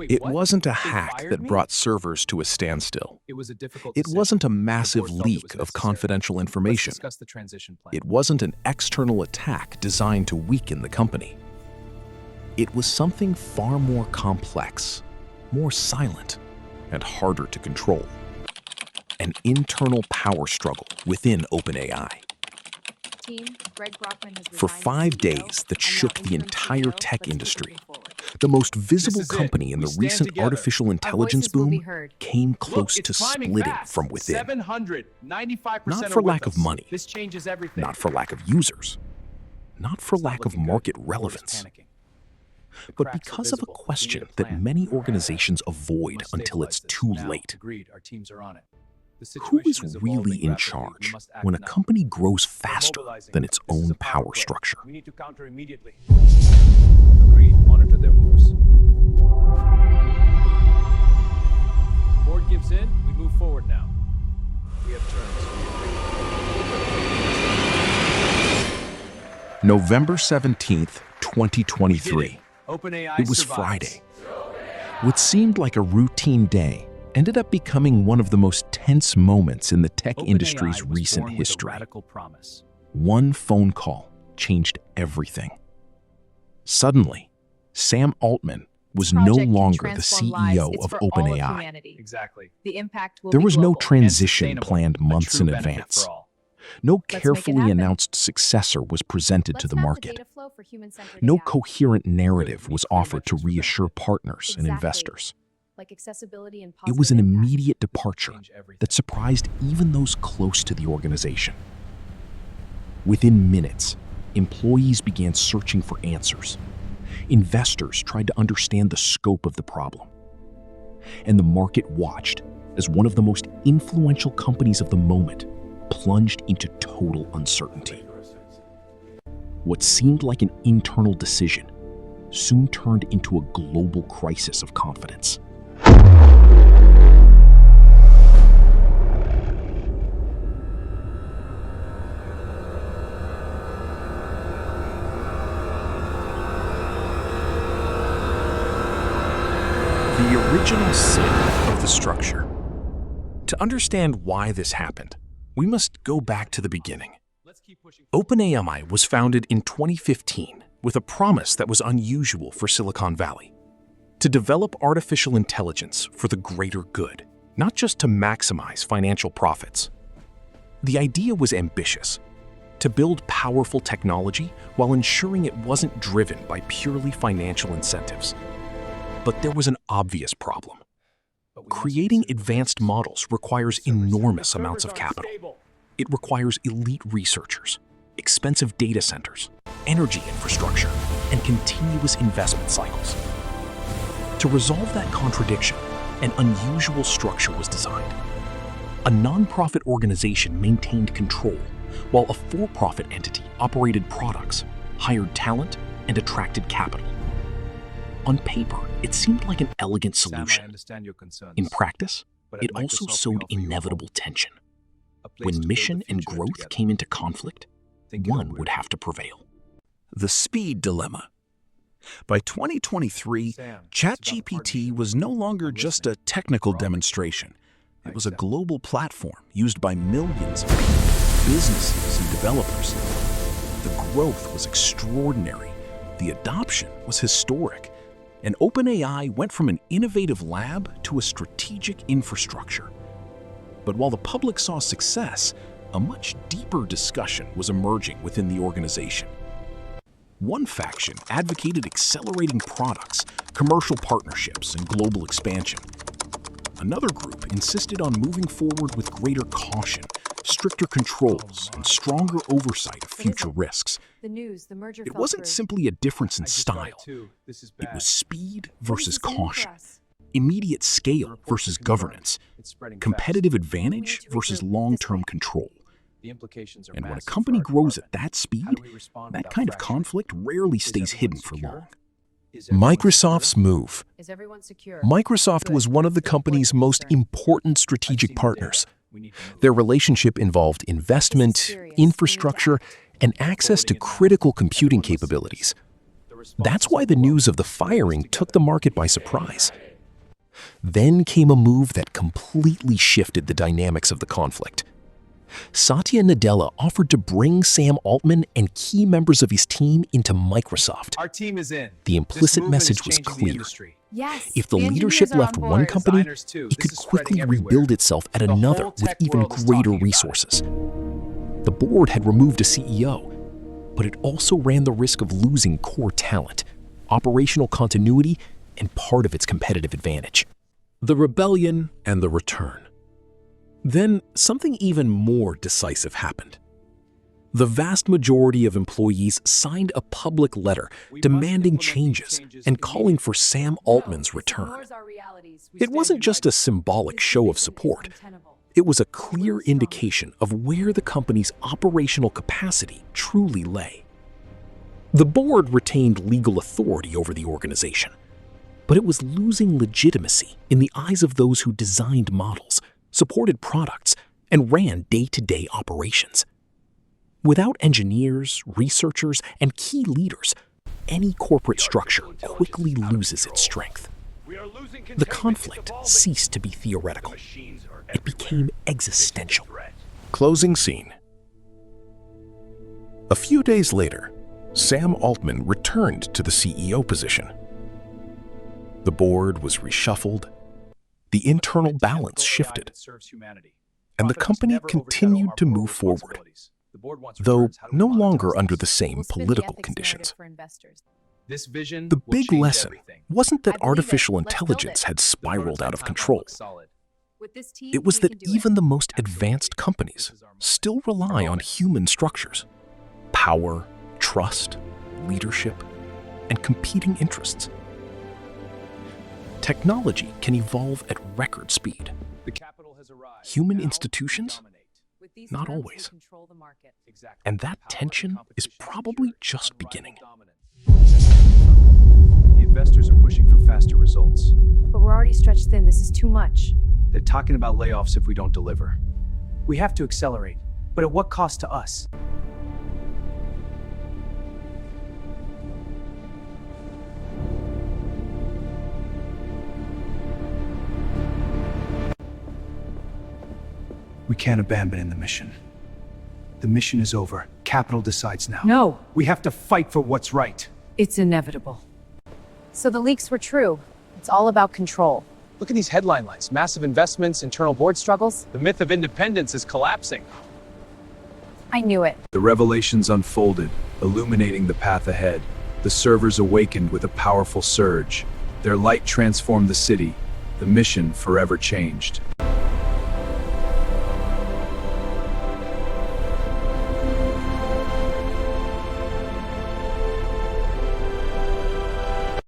It wasn't a hack that brought servers to a standstill. It wasn't a massive leak of confidential information. It wasn't an external attack designed to weaken the company. It was something far more complex, more silent, and harder to control. An internal power struggle within OpenAI. For 5 days that shook the entire tech industry, the most visible company in the recent artificial intelligence boom came close to splitting from within. Not for lack of money, not for lack of users, not for lack of market relevance, but because of a question that many organizations avoid until it's too late. Who is really in charge when a company grows faster than its own power structure? We need to counter immediately. Agreed. Monitor their moves. Board gives in. We move forward now. We have terms. November 17th, 2023. OpenAI It was Friday. What seemed like a routine day ended up becoming one of the most tense moments in the tech industry's recent history. One phone call changed everything. Suddenly, Sam Altman was no longer the CEO of OpenAI. Exactly. There was no transition planned months in advance. No carefully announced successor was presented to the market. No coherent narrative was offered to reassure partners and investors. It was an immediate departure that surprised even those close to the organization. Within minutes, employees began searching for answers. Investors tried to understand the scope of the problem. And the market watched as one of the most influential companies of the moment plunged into total uncertainty. What seemed like an internal decision soon turned into a global crisis of confidence. The original sin of the structure. To understand why this happened, we must go back to the beginning. OpenAI was founded in 2015 with a promise that was unusual for Silicon Valley: to develop artificial intelligence for the greater good, not just to maximize financial profits. The idea was ambitious: to build powerful technology while ensuring it wasn't driven by purely financial incentives. But there was an obvious problem. Creating advanced models requires enormous amounts of capital. It requires elite researchers, expensive data centers, energy infrastructure, and continuous investment cycles. To resolve that contradiction, an unusual structure was designed. A nonprofit organization maintained control, while a for-profit entity operated products, hired talent, and attracted capital. On paper, it seemed like an elegant solution. In practice, it also sowed inevitable tension. When mission and growth came into conflict, one would have to prevail. The speed dilemma. By 2023, ChatGPT was no longer just a technical demonstration. It was a global platform used by millions of people, businesses, and developers. The growth was extraordinary. The adoption was historic. And OpenAI went from an innovative lab to a strategic infrastructure. But while the public saw success, a much deeper discussion was emerging within the organization. One faction advocated accelerating products, commercial partnerships, and global expansion. Another group insisted on moving forward with greater caution, stricter controls, and stronger oversight of future risks. It wasn't simply a difference in style. It was speed versus caution, immediate scale versus governance, competitive advantage versus long-term control. And when a company grows at that speed, that kind of conflict rarely stays hidden for long. Microsoft's move. Microsoft was one of the company's most important strategic partners. Their relationship involved investment, infrastructure, and access to critical computing capabilities. That's why the news of the firing took the market by surprise. Then came a move that completely shifted the dynamics of the conflict. Satya Nadella offered to bring Sam Altman and key members of his team into Microsoft. Our team is in. The implicit message was clear. Yes, If the leadership left one company, it could quickly rebuild itself at another with even greater resources. The board had removed a CEO, but it also ran the risk of losing core talent, operational continuity, and part of its competitive advantage. The rebellion and the return. Then something even more decisive happened. The vast majority of employees signed a public letter demanding changes and calling for Sam Altman's return. It wasn't just a symbolic show of support. It was a clear indication of where the company's operational capacity truly lay. The board retained legal authority over the organization, but it was losing legitimacy in the eyes of those who designed models, supported products, and ran day-to-day operations. Without engineers, researchers, and key leaders, any corporate structure quickly loses its strength. The conflict ceased to be theoretical. It became existential. Closing scene. A few days later, Sam Altman returned to the CEO position. The board was reshuffled, the internal balance shifted, and the company continued to move forward, though no longer under the same political conditions. The big lesson wasn't that artificial intelligence had spiraled out of control. It was that even the most advanced companies still rely on human structures: power, trust, leadership, and competing interests. Technology can evolve at record speed. Human institutions? Not always. And that tension is probably just beginning. The investors are pushing for faster results. But we're already stretched thin. This is too much. They're talking about layoffs if we don't deliver. We have to accelerate, but at what cost to us? We can't abandon the mission. The mission is over. Capital decides now. No. We have to fight for what's right. It's inevitable. So the leaks were true. It's all about control. Look at these headline lines. Massive investments, internal board struggles. The myth of independence is collapsing. I knew it. The revelations unfolded, illuminating the path ahead. The servers awakened with a powerful surge. Their light transformed the city. The mission forever changed.